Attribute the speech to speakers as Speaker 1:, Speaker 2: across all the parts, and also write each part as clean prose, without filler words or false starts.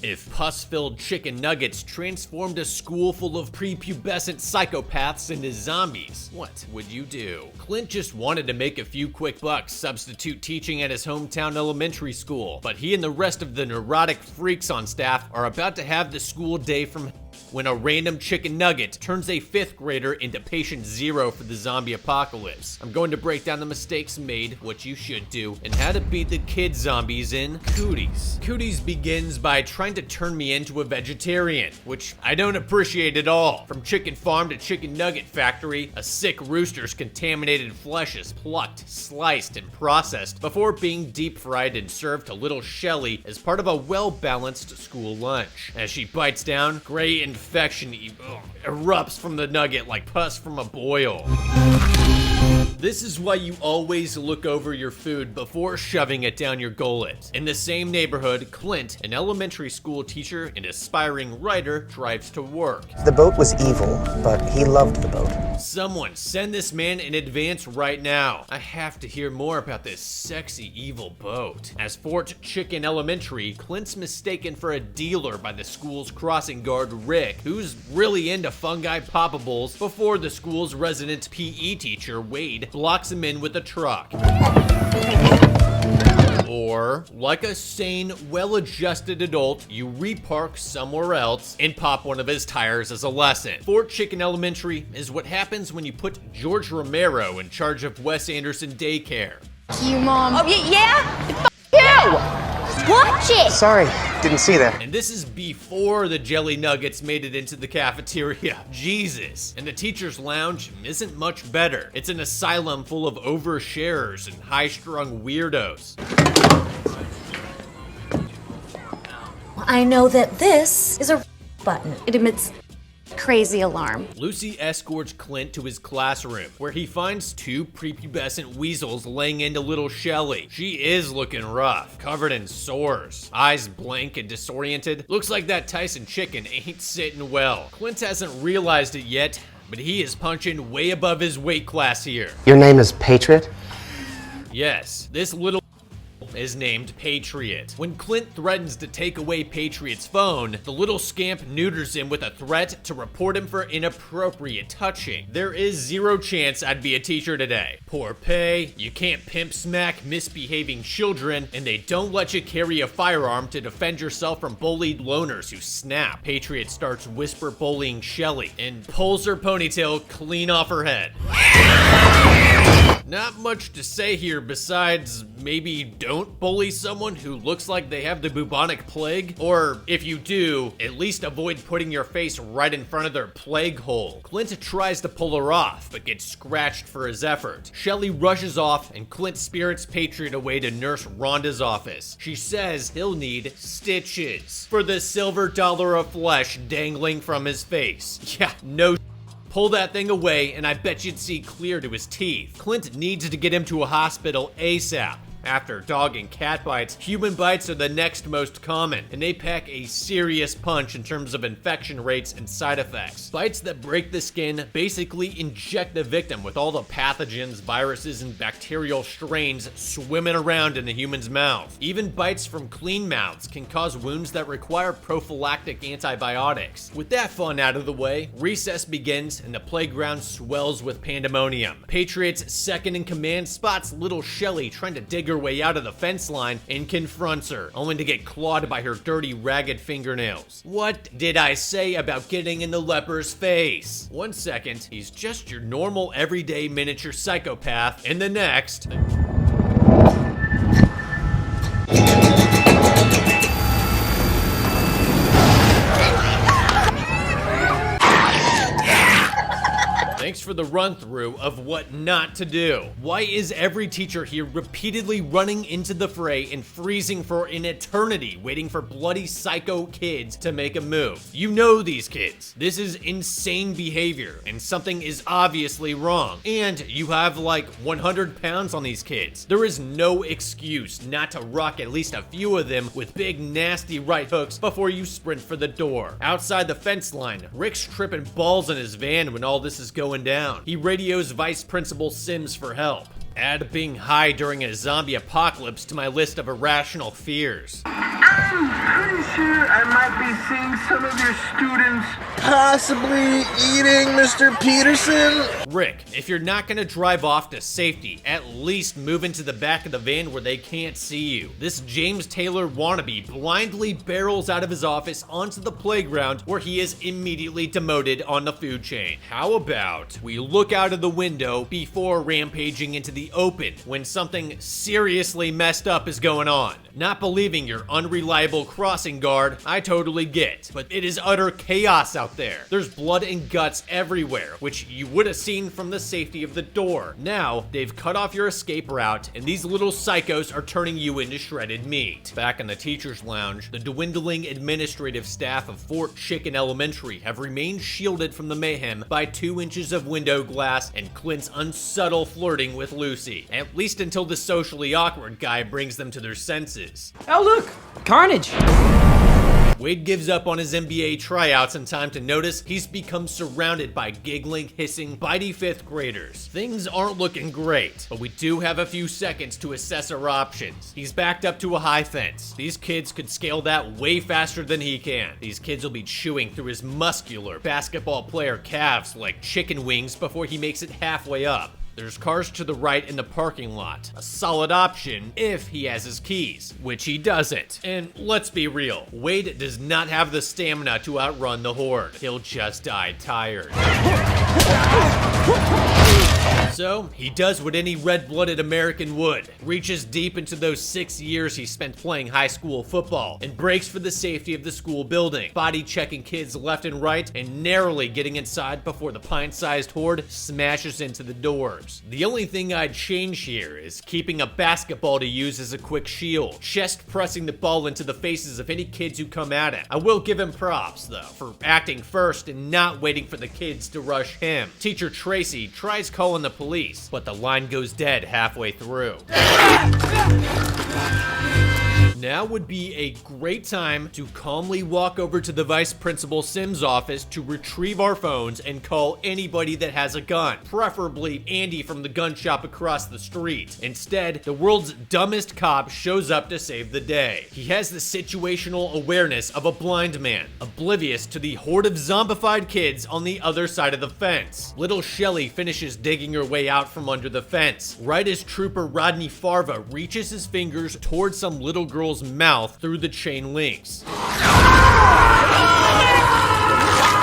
Speaker 1: If pus-filled chicken nuggets transformed a school full of prepubescent psychopaths into zombies, what would you do? Clint just wanted to make a few quick bucks substitute teaching at his hometown elementary school, but he and the rest of the neurotic freaks on staff are about to have the school day from when a random chicken nugget turns a 5th grader into patient zero for the zombie apocalypse. I'm going to break down the mistakes made, what you should do, and how to beat the kid zombies in Cooties. Cooties begins by trying to turn me into a vegetarian, which I don't appreciate at all. From chicken farm to chicken nugget factory, a sick rooster's contaminated flesh is plucked, sliced, and processed before being deep fried and served to little Shelly as part of a well-balanced school lunch. As she bites down, gray infection erupts from the nugget like pus from a boil. This is why you always look over your food before shoving it down your gullet. In the same neighborhood, Clint, an elementary school teacher and aspiring writer, drives to work.
Speaker 2: The boat was evil, but he loved the boat.
Speaker 1: Someone send this man in advance right now. I have to hear more about this sexy evil boat. As Fort Chicken Elementary, Clint's mistaken for a dealer by the school's crossing guard Rick, who's really into fungi poppables before the school's resident PE teacher Wade blocks him in with a truck. Or, like a sane, well-adjusted adult, you repark somewhere else and pop one of his tires as a lesson. Fort Chicken Elementary is what happens when you put George Romero in charge of Wes Anderson Daycare.
Speaker 3: You, Mom.
Speaker 4: Oh, yeah? F you! Watch it!
Speaker 2: Sorry, didn't see that.
Speaker 1: And this is before the jelly nuggets made it into the cafeteria. Jesus. And the teacher's lounge isn't much better. It's an asylum full of oversharers and high-strung weirdos.
Speaker 3: I know that this is a button. It emits crazy alarm.
Speaker 1: Lucy escorts Clint to his classroom, where he finds 2 prepubescent weasels laying into little Shelly. She is looking rough, covered in sores, eyes blank and disoriented. Looks like that Tyson chicken ain't sitting well. Clint hasn't realized it yet, but he is punching way above his weight class here.
Speaker 2: Your name is Patriot?
Speaker 1: Yes, this little is named Patriot. When Clint threatens to take away Patriot's phone, the little scamp neuters him with a threat to report him for inappropriate touching. There is 0 chance I'd be a teacher today. Poor pay, you can't pimp smack misbehaving children, and they don't let you carry a firearm to defend yourself from bullied loners who snap. Patriot starts whisper bullying Shelly and pulls her ponytail clean off her head. Not much to say here besides maybe don't bully someone who looks like they have the bubonic plague, or if you do, at least avoid putting your face right in front of their plague hole. Clint tries to pull her off, but gets scratched for his effort. Shelly rushes off and Clint spirits Patriot away to Nurse Rhonda's office. She says he'll need stitches for the silver dollar of flesh dangling from his face. Yeah, no. Pull that thing away, and I bet you'd see clear to his teeth. Clint needs to get him to a hospital ASAP. After dog and cat bites, human bites are the next most common, and they pack a serious punch in terms of infection rates and side effects. Bites that break the skin basically inject the victim with all the pathogens, viruses, and bacterial strains swimming around in the human's mouth. Even bites from clean mouths can cause wounds that require prophylactic antibiotics. With that fun out of the way, recess begins and the playground swells with pandemonium. Patriot's second in command spots little Shelly trying to dig her way out of the fence line and confronts her, only to get clawed by her dirty, ragged fingernails. What did I say about getting in the leper's face? One second, he's just your normal, everyday miniature psychopath, and the next... Thanks for the run-through of what not to do. Why is every teacher here repeatedly running into the fray and freezing for an eternity, waiting for bloody psycho kids to make a move? You know these kids. This is insane behavior, and something is obviously wrong. And you have like 100 pounds on these kids. There is no excuse not to rock at least a few of them with big, nasty right hooks before you sprint for the door. Outside the fence line, Rick's tripping balls in his van when all this is going down. He radios Vice Principal Sims for help. Add being high during a zombie apocalypse to my list of irrational fears.
Speaker 5: I'm pretty sure I might be seeing some of your students
Speaker 6: Possibly eating Mr. Peterson?
Speaker 1: Rick, if you're not gonna drive off to safety, at least move into the back of the van where they can't see you. This James Taylor wannabe blindly barrels out of his office onto the playground where he is immediately demoted on the food chain. How about we look out of the window before rampaging into the open when something seriously messed up is going on? Not believing your unreliable crossing guard, I totally get, but it is utter chaos out there. There's blood and guts everywhere, which you would have seen from the safety of the door. Now, they've cut off your escape route, and these little psychos are turning you into shredded meat. Back in the teacher's lounge, the dwindling administrative staff of Fort Chicken Elementary have remained shielded from the mayhem by 2 inches of window glass and Clint's unsubtle flirting with Lucy, at least until the socially awkward guy brings them to their senses.
Speaker 7: Oh look, carnage!
Speaker 1: Wade gives up on his NBA tryouts in time to notice he's become surrounded by giggling, hissing, bitey 5th graders. Things aren't looking great, but we do have a few seconds to assess our options. He's backed up to a high fence. These kids could scale that way faster than he can. These kids will be chewing through his muscular basketball player calves like chicken wings before he makes it halfway up. There's cars to the right in the parking lot. A solid option if he has his keys, which he doesn't. And let's be real, Wade does not have the stamina to outrun the horde. He'll just die tired. So, he does what any red-blooded American would. Reaches deep into those 6 years he spent playing high school football and breaks for the safety of the school building, body-checking kids left and right and narrowly getting inside before the pint-sized horde smashes into the doors. The only thing I'd change here is keeping a basketball to use as a quick shield, chest-pressing the ball into the faces of any kids who come at him. I will give him props, though, for acting first and not waiting for the kids to rush him. Teacher Tracy tries calling the police, but the line goes dead halfway through. Now would be a great time to calmly walk over to the Vice Principal Sims' office to retrieve our phones and call anybody that has a gun, preferably Andy from the gun shop across the street. Instead, the world's dumbest cop shows up to save the day. He has the situational awareness of a blind man, oblivious to the horde of zombified kids on the other side of the fence. Little Shelly finishes digging her way out from under the fence, right as Trooper Rodney Farva reaches his fingers towards some little girl's mouth through the chain links.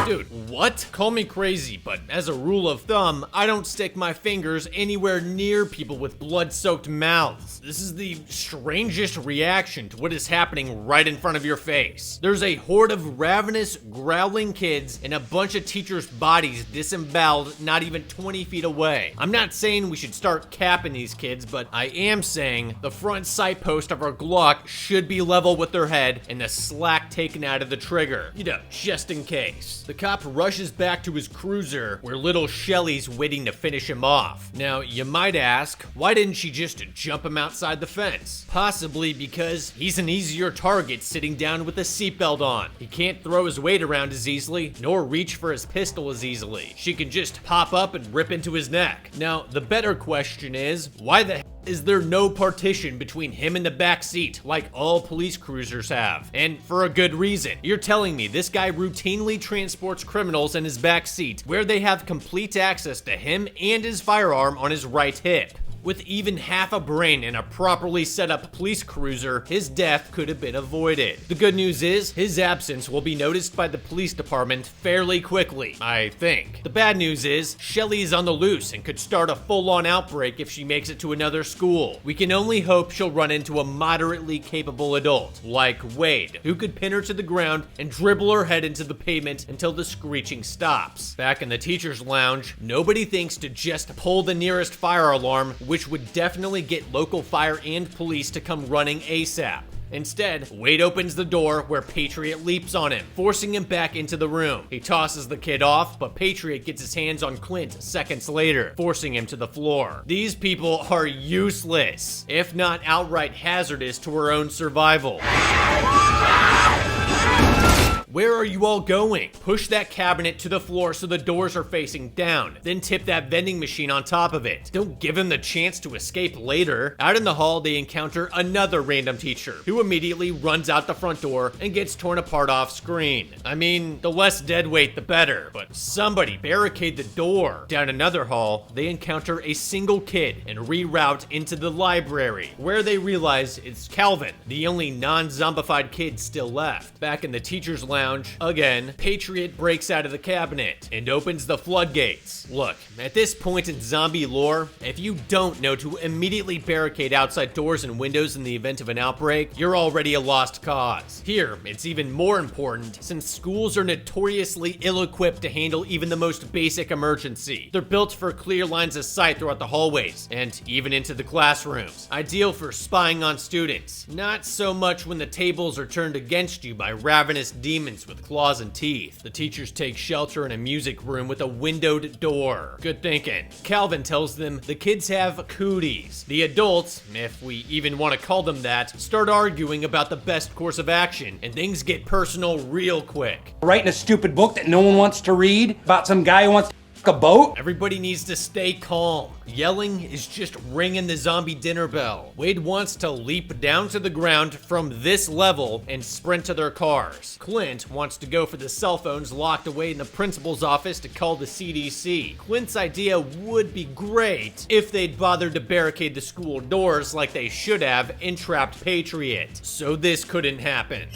Speaker 1: Dude, what? Call me crazy, but as a rule of thumb, I don't stick my fingers anywhere near people with blood-soaked mouths. This is the strangest reaction to what is happening right in front of your face. There's a horde of ravenous, growling kids and a bunch of teachers' bodies disemboweled not even 20 feet away. I'm not saying we should start capping these kids, but I am saying the front sight post of our Glock should be level with their head and the slack taken out of the trigger. You know, just in case. The cop rushes back to his cruiser where little Shelly's waiting to finish him off. Now, you might ask, why didn't she just jump him outside the fence? Possibly because he's an easier target sitting down with a seatbelt on. He can't throw his weight around as easily, nor reach for his pistol as easily. She can just pop up and rip into his neck. Now, the better question is, why the hell is there no partition between him and the back seat like all police cruisers have? And for a good reason. You're telling me this guy routinely transports criminals in his back seat where they have complete access to him and his firearm on his right hip. With even half a brain in a properly set up police cruiser, his death could have been avoided. The good news is, his absence will be noticed by the police department fairly quickly, I think. The bad news is, Shelly is on the loose and could start a full-on outbreak if she makes it to another school. We can only hope she'll run into a moderately capable adult, like Wade, who could pin her to the ground and dribble her head into the pavement until the screeching stops. Back in the teacher's lounge, nobody thinks to just pull the nearest fire alarm, which would definitely get local fire and police to come running ASAP. Instead, Wade opens the door where Patriot leaps on him, forcing him back into the room. He tosses the kid off, but Patriot gets his hands on Clint seconds later, forcing him to the floor. These people are useless, if not outright hazardous to her own survival. Where are you all going? Push that cabinet to the floor so the doors are facing down. Then tip that vending machine on top of it. Don't give him the chance to escape later. Out in the hall, they encounter another random teacher who immediately runs out the front door and gets torn apart off screen. I mean, the less dead weight, the better, but somebody barricade the door. Down another hall, they encounter a single kid and reroute into the library, where they realize it's Calvin, the only non-zombified kid still left. Back in the teacher's lounge, again, Patriot breaks out of the cabinet and opens the floodgates. Look, at this point in zombie lore, if you don't know to immediately barricade outside doors and windows in the event of an outbreak, you're already a lost cause. Here, it's even more important since schools are notoriously ill-equipped to handle even the most basic emergency. They're built for clear lines of sight throughout the hallways and even into the classrooms. Ideal for spying on students. Not so much when the tables are turned against you by ravenous demons with claws and teeth. The teachers take shelter in a music room with a windowed door. Good thinking. Calvin tells them the kids have cooties. The adults, if we even want to call them that, start arguing about the best course of action, and things get personal real quick.
Speaker 7: Writing a stupid book that no one wants to read about some guy who wants to a boat?
Speaker 1: Everybody needs to stay calm. Yelling is just ringing the zombie dinner bell. Wade wants to leap down to the ground from this level and sprint to their cars. Clint wants to go for the cell phones locked away in the principal's office to call the CDC. Clint's idea would be great if they'd bothered to barricade the school doors like they should have and trapped Patriot. So this couldn't happen.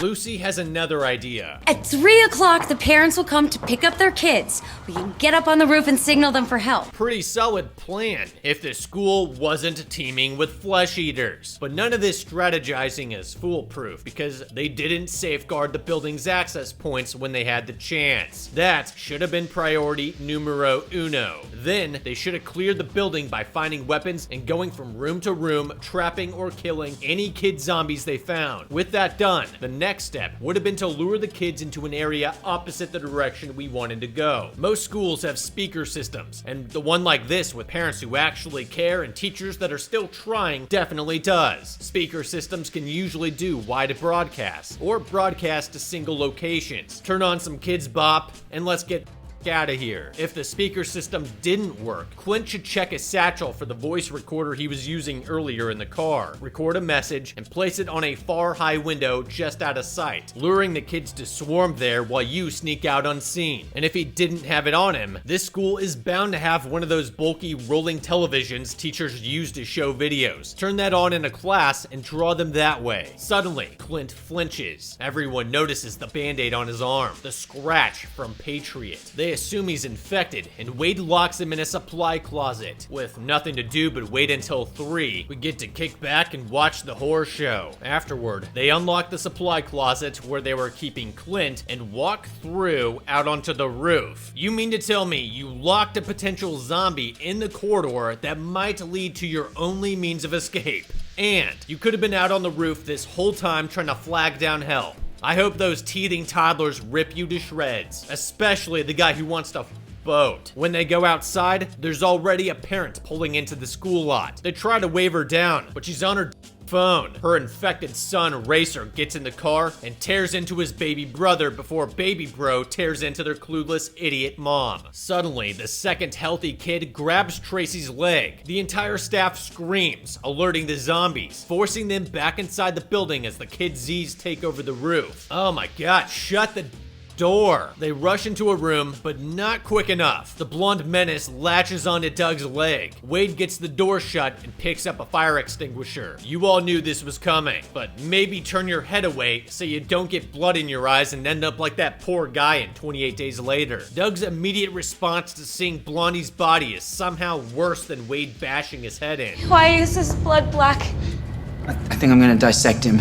Speaker 1: Lucy has another idea.
Speaker 3: At 3 o'clock, the parents will come to pick up their kids. We can get up on the roof and signal them for help.
Speaker 1: Pretty solid plan if the school wasn't teeming with flesh eaters. But none of this strategizing is foolproof because they didn't safeguard the building's access points when they had the chance. That should have been priority numero uno. Then they should have cleared the building by finding weapons and going from room to room, trapping or killing any kid zombies they found. With that done, the next step would have been to lure the kids into an area opposite the direction we wanted to go. Most schools have speaker systems, and the one like this with parents who actually care and teachers that are still trying definitely does. Speaker systems can usually do wide broadcasts, or broadcast to single locations. Turn on some Kids Bop, and let's get out of here. If the speaker system didn't work, Clint should check his satchel for the voice recorder he was using earlier in the car, record a message, and place it on a far high window just out of sight, luring the kids to swarm there while you sneak out unseen. And if he didn't have it on him, this school is bound to have one of those bulky rolling televisions teachers use to show videos. Turn that on in a class and draw them that way. Suddenly, Clint flinches. Everyone notices the band-aid on his arm, the scratch from Patriot. They assume he's infected, and Wade locks him in a supply closet. With nothing to do but wait until 3, we get to kick back and watch the horror show. Afterward, they unlock the supply closet where they were keeping Clint and walk through out onto the roof. You mean to tell me you locked a potential zombie in the corridor that might lead to your only means of escape? And you could have been out on the roof this whole time trying to flag down help. I hope those teething toddlers rip you to shreds, especially the guy who wants to boat. When they go outside, there's already a parent pulling into the school lot. They try to wave her down, but she's on her phone. Her infected son, Racer, gets in the car and tears into his baby brother before baby bro tears into their clueless idiot mom. Suddenly, the second healthy kid grabs Tracy's leg. The entire staff screams, alerting the zombies, forcing them back inside the building as the kid Z's take over the roof. Oh my god, shut the door. They rush into a room, but not quick enough. The blonde menace latches onto Doug's leg. Wade gets the door shut and picks up a fire extinguisher. You all knew this was coming, but maybe turn your head away so you don't get blood in your eyes and end up like that poor guy in 28 Days Later. Doug's immediate response to seeing Blondie's body is somehow worse than Wade bashing his head in.
Speaker 4: Why is his blood black?
Speaker 7: I think I'm gonna dissect him.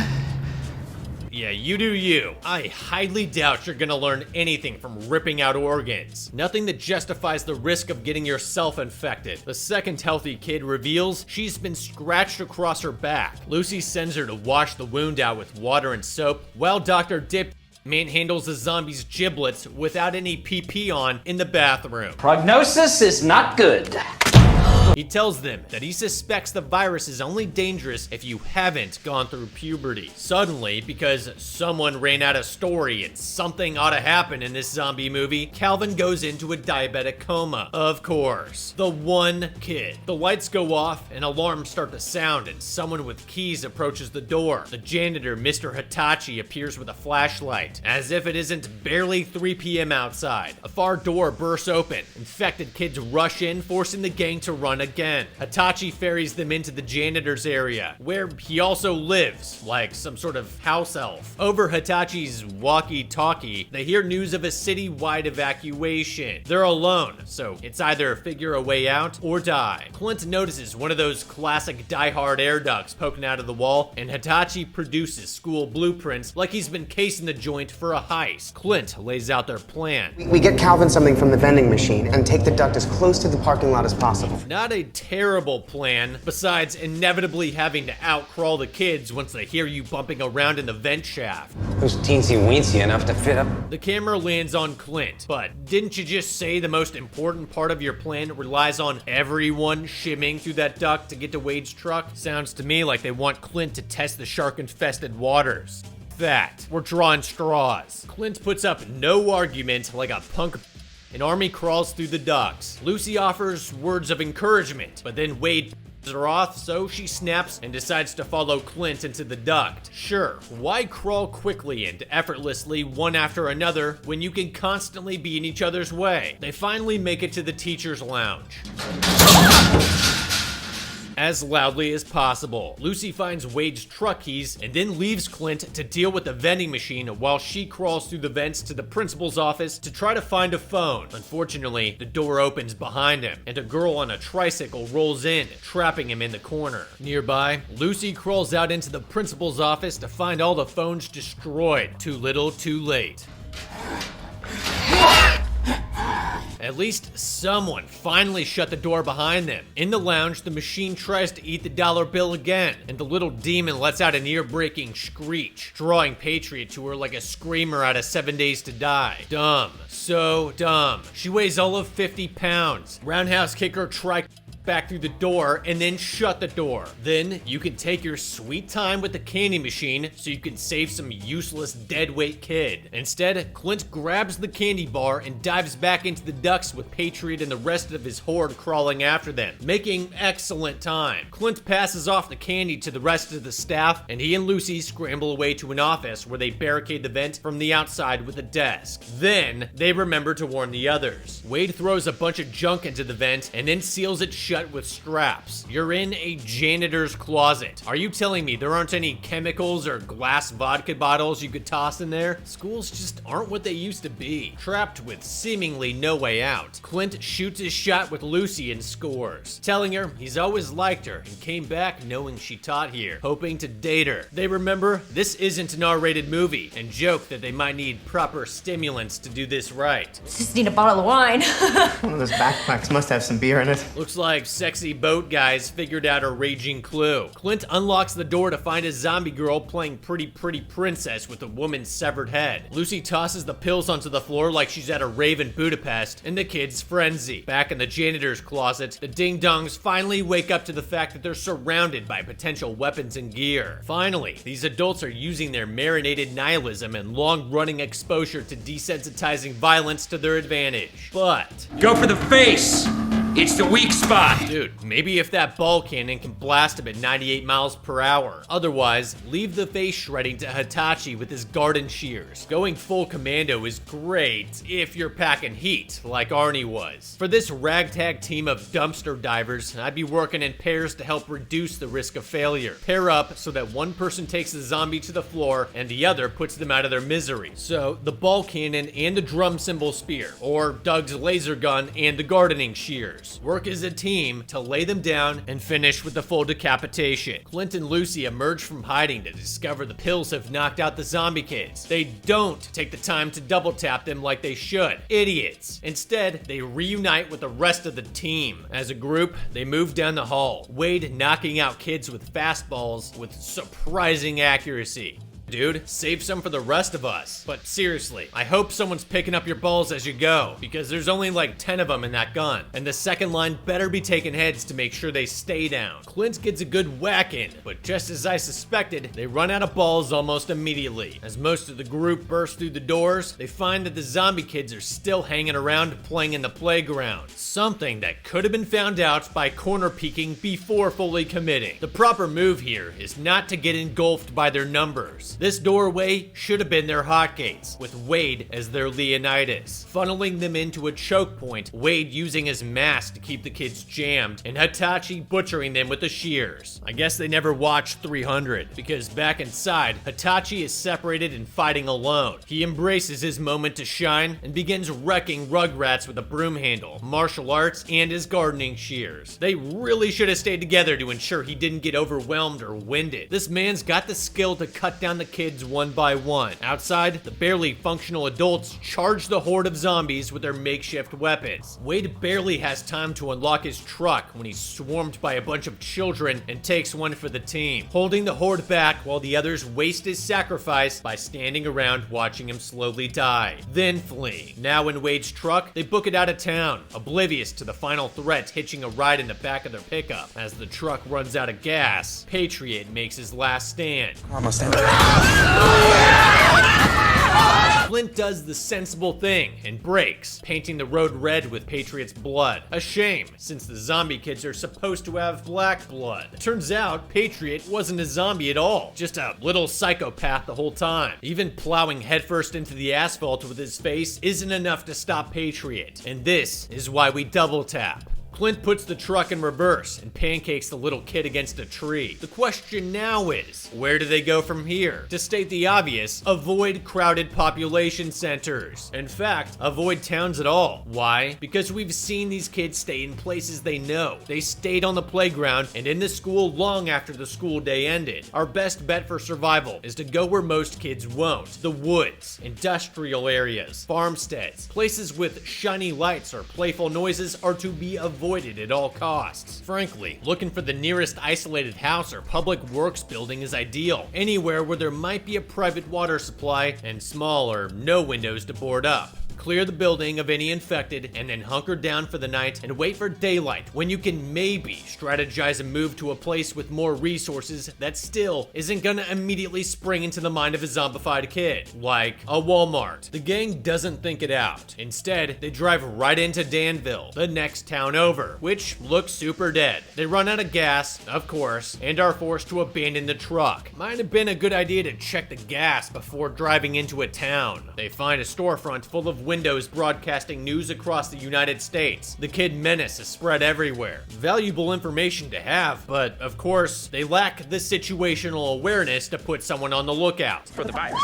Speaker 1: Yeah, you do you. I highly doubt you're gonna learn anything from ripping out organs. Nothing that justifies the risk of getting yourself infected. The second healthy kid reveals she's been scratched across her back. Lucy sends her to wash the wound out with water and soap, while Dr. Dip manhandles the zombie's giblets without any PP on in the bathroom.
Speaker 7: Prognosis is not good.
Speaker 1: He tells them that he suspects the virus is only dangerous if you haven't gone through puberty. Suddenly, because someone ran out of story and something ought to happen in this zombie movie, Calvin goes into a diabetic coma. Of course. The one kid. The lights go off and alarms start to sound and someone with keys approaches the door. The janitor, Mr. Hitachi, appears with a flashlight, as if it isn't barely 3 p.m. outside. A far door bursts open. Infected kids rush in, forcing the gang to run again. Hitachi ferries them into the janitor's area, where he also lives, like some sort of house elf. Over Hitachi's walkie-talkie, they hear news of a citywide evacuation. They're alone, so it's either figure a way out or die. Clint notices one of those classic Die Hard air ducts poking out of the wall, and Hitachi produces school blueprints like he's been casing the joint for a heist. Clint lays out their plan.
Speaker 2: We get Calvin something from the vending machine and take the duct as close to the parking lot as possible.
Speaker 1: Not a terrible plan, besides inevitably having to outcrawl the kids once they hear you bumping around in the vent shaft.
Speaker 8: Who's teensy-weensy enough to fit up?
Speaker 1: The camera lands on Clint, but didn't you just say the most important part of your plan relies on everyone shimming through that duct to get to Wade's truck? Sounds to me like they want Clint to test the shark-infested waters. That. We're drawing straws. Clint puts up no argument like a punk. An army crawls through the ducts. Lucy offers words of encouragement, but then Wade her off, so she snaps and decides to follow Clint into the duct. Sure, why crawl quickly and effortlessly one after another when you can constantly be in each other's way? They finally make it to the teacher's lounge. As loudly as possible. Lucy finds Wade's truck keys and then leaves Clint to deal with the vending machine while she crawls through the vents to the principal's office to try to find a phone. Unfortunately, the door opens behind him and a girl on a tricycle rolls in, trapping him in the corner. Nearby, Lucy crawls out into the principal's office to find all the phones destroyed. Too little, too late. At least someone finally shut the door behind them. In the lounge, the machine tries to eat the dollar bill again, and the little demon lets out an ear-breaking screech, drawing Patriot to her like a screamer out of 7 Days to Die. Dumb. So dumb. She weighs all of 50 pounds. Roundhouse kicker back through the door and then shut the door. Then you can take your sweet time with the candy machine so you can save some useless deadweight kid. Instead, Clint grabs the candy bar and dives back into the ducts with Patriot and the rest of his horde crawling after them, making excellent time. Clint passes off the candy to the rest of the staff, and he and Lucy scramble away to an office where they barricade the vent from the outside with a desk. Then they remember to warn the others. Wade throws a bunch of junk into the vent and then seals it shut with straps. You're in a janitor's closet. Are you telling me there aren't any chemicals or glass vodka bottles you could toss in there? Schools just aren't what they used to be. Trapped with seemingly no way out, Clint shoots his shot with Lucy and scores, telling her he's always liked her and came back knowing she taught here, hoping to date her. They remember this isn't an R-rated movie and joke that they might need proper stimulants to do this right.
Speaker 4: Just need a bottle of wine.
Speaker 2: One of those backpacks must have some beer in it.
Speaker 1: Looks like sexy boat guys figured out a raging clue. Clint unlocks the door to find a zombie girl playing pretty princess with a woman's severed head. Lucy tosses the pills onto the floor like she's at a rave in Budapest, and the kids frenzy. Back in the janitor's closet, the ding-dongs finally wake up to the fact that they're surrounded by potential weapons and gear. Finally, these adults are using their marinated nihilism and long-running exposure to desensitizing violence to their advantage. But
Speaker 7: Go for the face! It's the weak spot!
Speaker 1: dude, maybe if that ball cannon can blast him at 98 miles per hour. Otherwise, leave the face shredding to Hitachi with his garden shears. Going full commando is great if you're packing heat, like Arnie was. For this ragtag team of dumpster divers, I'd be working in pairs to help reduce the risk of failure. Pair up so that one person takes the zombie to the floor and the other puts them out of their misery. So, the ball cannon and the drum cymbal spear, or Doug's laser gun and the gardening shears. Work as a team to lay them down and finish with the full decapitation. Clint and Lucy emerge from hiding to discover the pills have knocked out the zombie kids. They don't take the time to double tap them like they should. Idiots. Instead, they reunite with the rest of the team. As a group, they move down the hall, Wade knocking out kids with fastballs with surprising accuracy. Dude, save some for the rest of us. But seriously, I hope someone's picking up your balls as you go, because there's only like 10 of them in that gun. And the second line better be taking heads to make sure they stay down. Clint gets a good whack in, but just as I suspected, they run out of balls almost immediately. As most of the group burst through the doors, they find that the zombie kids are still hanging around playing in the playground. Something that could have been found out by corner peeking before fully committing. The proper move here is not to get engulfed by their numbers. This doorway should have been their hotgates, with Wade as their Leonidas, funneling them into a choke point, Wade using his mask to keep the kids jammed, and Hitachi butchering them with the shears. I guess they never watched 300, because back inside, Hitachi is separated and fighting alone. He embraces his moment to shine and begins wrecking Rugrats with a broom handle, martial arts, and his gardening shears. They really should have stayed together to ensure he didn't get overwhelmed or winded. This man's got the skill to cut down the kids one by one. Outside, the barely functional adults charge the horde of zombies with their makeshift weapons. Wade barely has time to unlock his truck when he's swarmed by a bunch of children and takes one for the team, holding the horde back while the others waste his sacrifice by standing around watching him slowly die, then fleeing. Now in Wade's truck, they book it out of town, oblivious to the final threat hitching a ride in the back of their pickup. As the truck runs out of gas, Patriot makes his last stand.
Speaker 2: Almost there.
Speaker 1: Flint does the sensible thing and brakes, painting the road red with Patriot's blood. A shame, since the zombie kids are supposed to have black blood. Turns out, Patriot wasn't a zombie at all, just a little psychopath the whole time. Even plowing headfirst into the asphalt with his face isn't enough to stop Patriot, and this is why we double tap. Clint puts the truck in reverse and pancakes the little kid against a tree. The question now is, where do they go from here? To state the obvious, avoid crowded population centers. In fact, avoid towns at all. Why? Because we've seen these kids stay in places they know. They stayed on the playground and in the school long after the school day ended. Our best bet for survival is to go where most kids won't. The woods, industrial areas, farmsteads, places with shiny lights or playful noises are to be avoided at all costs. Frankly, looking for the nearest isolated house or public works building is ideal. Anywhere where there might be a private water supply and small or no windows to board up. Clear the building of any infected, and then hunker down for the night and wait for daylight, when you can maybe strategize a move to a place with more resources that still isn't gonna immediately spring into the mind of a zombified kid, like a Walmart. The gang doesn't think it out. Instead, they drive right into Danville, the next town over, which looks super dead. They run out of gas, of course, and are forced to abandon the truck. Might have been a good idea to check the gas before driving into a town. They find a storefront full of windows broadcasting news across the United States. The kid menace is spread everywhere. Valuable information to have, but of course, they lack the situational awareness to put someone on the lookout for the virus.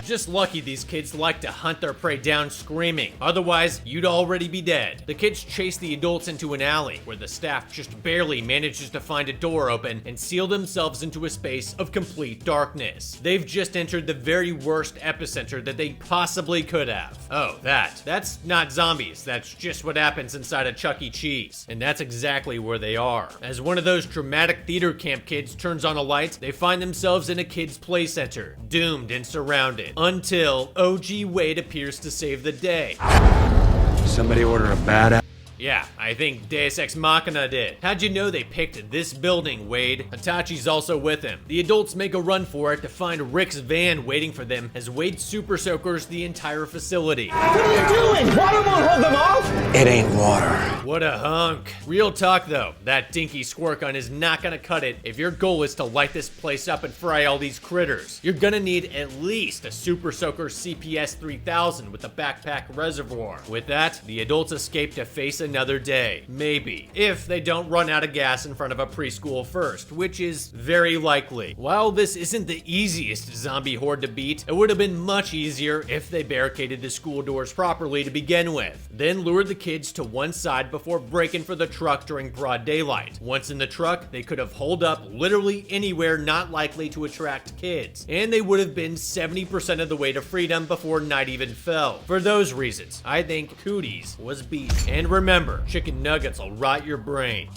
Speaker 1: Just lucky these kids like to hunt their prey down screaming. Otherwise, you'd already be dead. The kids chase the adults into an alley where the staff just barely manages to find a door open and seal themselves into a space of complete darkness. They've just entered the very worst epicenter that they possibly could have. Oh, that's not zombies. That's just what happens inside a Chuck E. Cheese. And that's exactly where they are. As one of those dramatic theater camp kids turns on a light, they find themselves in a kid's play center, doomed and surrounded. Until OG Wade appears to save the day.
Speaker 6: Somebody order a badass.
Speaker 1: Yeah, I think Deus Ex Machina did. How'd you know they picked this building, Wade? Hitachi's also with him. The adults make a run for it to find Rick's van waiting for them as Wade super soakers the entire facility.
Speaker 9: What are you doing? Water won't hold them off!
Speaker 8: It ain't water.
Speaker 1: What a hunk. Real talk though, that dinky squirt gun is not gonna cut it if your goal is to light this place up and fry all these critters. You're gonna need at least a super soaker CPS 3000 with a backpack reservoir. With that, the adults escape to face another day. Maybe. If they don't run out of gas in front of a preschool first, which is very likely. While this isn't the easiest zombie horde to beat, it would have been much easier if they barricaded the school doors properly to begin with. Then lured the kids to one side before breaking for the truck during broad daylight. Once in the truck, they could have holed up literally anywhere not likely to attract kids, and they would have been 70% of the way to freedom before night even fell. For those reasons, I think Cooties was beat. And remember, chicken nuggets will rot your brain.